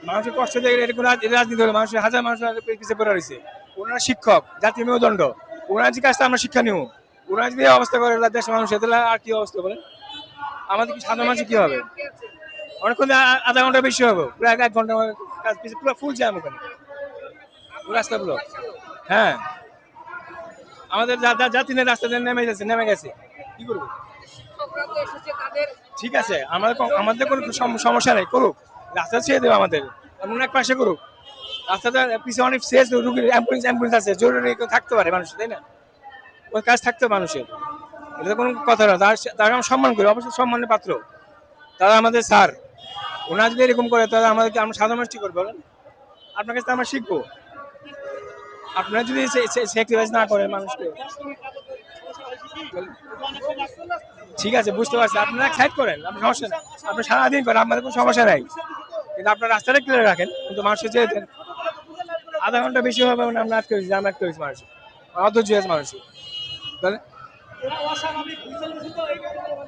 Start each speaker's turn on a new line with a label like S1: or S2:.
S1: মানুষের কষ্ট দেখে এরকম রাজনীতি হলে মানুষের হাজার মানুষ পিছিয়ে পড়ে রয়েছে। ওনারা শিক্ষক, জাতীয় মেরুদণ্ড, ওনারা যে কাজটা আমরা শিক্ষা নিব, ওনারা যদি অবস্থা করে দেশের মানুষের, তাহলে আর কি অবস্থা বলেন? আমাদের কি সাধারণ মানুষের কি হবে? অনেকক্ষণ আধা ঘন্টা বেশি হবে, প্রায় 1 ঘন্টা কাজ পিছিয়ে পুরো ফুল জ্যাম ওখানে রাস্তাগুলো। হ্যাঁ, আমাদের জাতিনের রাস্তা নেমে গেছে, কি করবো? ঠিক আছে, আমাদের কোনো সমস্যা নেই, করুক, রাস্তা ছেড়ে দেবে আমাদের, এমন এক পাশে করুক। রাস্তাটা পিছনে অনেক শেষ, রুগীর অ্যাম্বুলেন্স আছে, জরুরি থাকতে পারে মানুষ, তাই না? ওই কাজ থাকতে মানুষের, এটা কোনো কথা না। তার আমরা সম্মান করি, অবশ্যই সম্মানের পাত্র, তারা আমাদের স্যার। ওনারা যদি এরকম করে, তাহলে আমাদেরকে, আমরা সাধারণ মানুষ কি করবো বলেন? আপনার কাছে আমরা শিখবো। আপনারা যদি স্যাক্রিফাইস না করেন মানুষকে, ঠিক আছে বুঝতে পারছি, আপনারা সাইড করেন, আপনার সমস্যা নেই, আপনি সারাদিন করেন, আমাদের কোনো সমস্যা নাই, কিন্তু আপনার রাস্তাটা ক্লিয়ার রাখেন। কিন্তু মানুষের যে আধা ঘন্টা বেশি হবে, মানে আমরা আটকে হয়েছি, আমরা আটকে হয়েছি মানুষ, অধৈর্য হয়েছে মানুষ, তাহলে